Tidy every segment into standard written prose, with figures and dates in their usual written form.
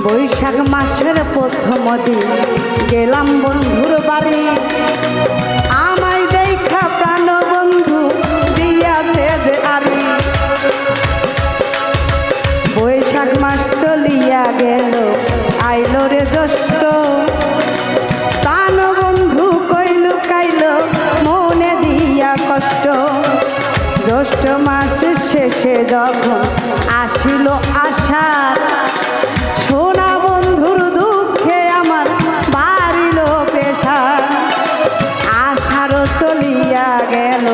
বৈশাখ মাসের প্রথম দিন গেলাম বন্ধুর বাড়ি, আমায় দেখা প্রাণ বন্ধু দিয়াছে যে আরি। বৈশাখ মাস চলিয়া গেল আইল রে জ্যৈষ্ঠ, প্রাণ বন্ধু কইল কাইল মনে দিয়া কষ্ট। জ্যৈষ্ঠ মাসের শেষে যখন আসিল আষাঢ়, সোনা বন্ধুর দুঃখে আমার বাড়িল পেশার। আষাঢ় চলিয়া গেল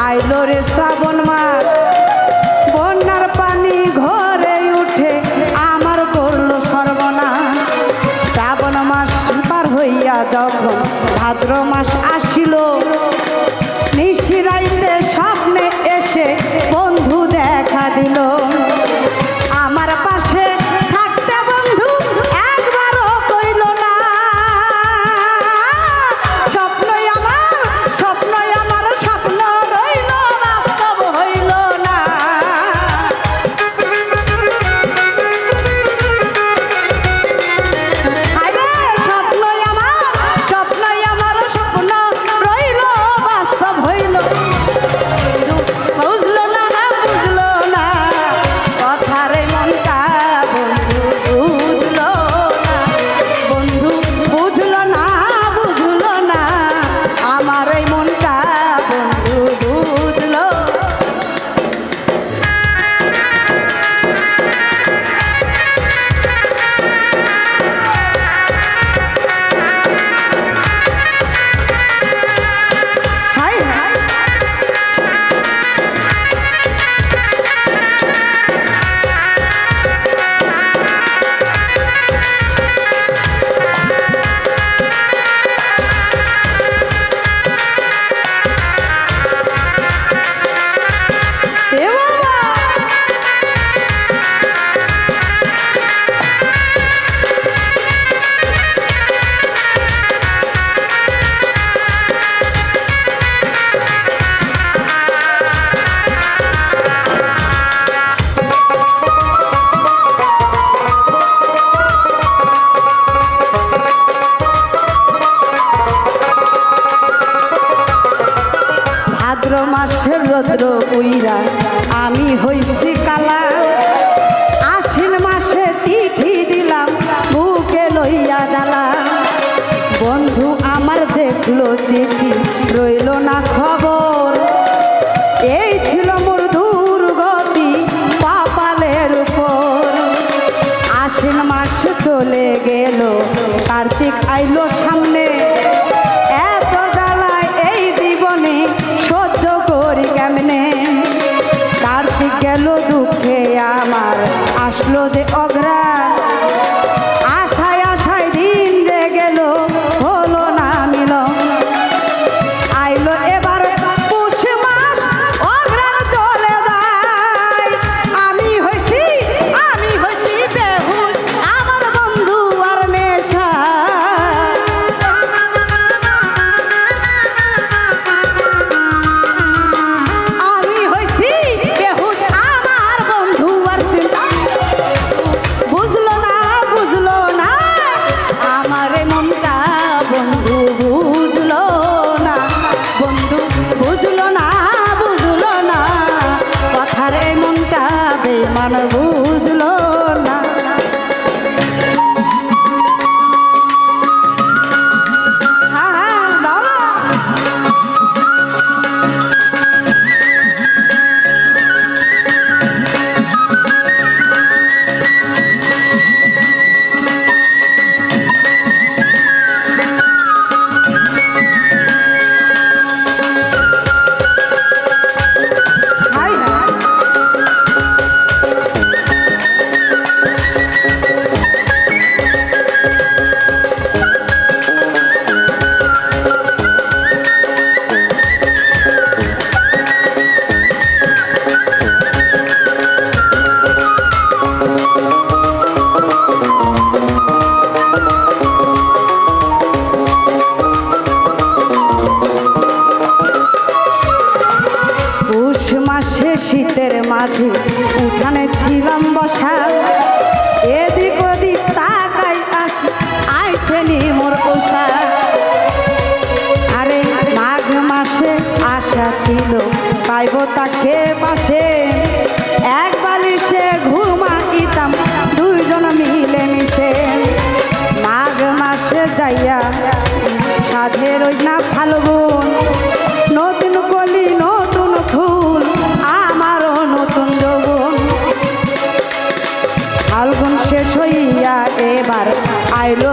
আইল রে শ্রাবণ মাস, বন্যার পানি ঘরে উঠে আমার করল সর্বনাশ। শ্রাবণ মাস পার হইয়া যখন ভাদ্র মাস আসিল, নিশিরাইতে স্বপ্নে এসে বন্ধু দেখা দিল। আমার পাশে থাকতে বন্ধু একবারও কইল না, স্বপ্নই আমার স্বপ্ন রইল বাস্তব হইল না। আরে স্বপ্নই আমার স্বপ্ন রইল বাস্তব হইল। বুঝলো না কথার মনটা বন্ধু বুঝলো না, বন্ধু বুঝলো না আমার এই মনটা বন্ধু বুঝলো। হাই হাই ভাদ্র মাসের রৌদ্র উইরা আমি হইছি কালা, আশ্বিন মাসে চিঠি দিলাম বুকে লইয়া জ্বালা। বন্ধু আমার দেখলো চিঠি রইল না খবর, এই ছিল মোর দুর্গতি কপালের উপর। আশ্বিন মাস চলে গেল কার্তিক আইলো সামনে, এত জ্বালায় এই জীবনে সহ্য করি কেমনে। কার্তিক গেল দুঃখে আমার আসলো যে অগ্রা মান বুঝলো না। শীতের মাঝে উঠানে ছিলাম বসা, এদিক ওদিক তাকাই আইছে মোর পোষা। আরে মাঘ মাসে আশা ছিল পাইব তাকে পাশে, এক বালিশে ঘুমাইতাম দুইজন মিলে মিশে। মাঘ মাসে যাইয়া সাধের ওই না ফাল্গুন, নতুন কলি নতুন ফুল আমারও নতুন যৌবন। ফাল্গুন শেষ হইয়া এবার আইলো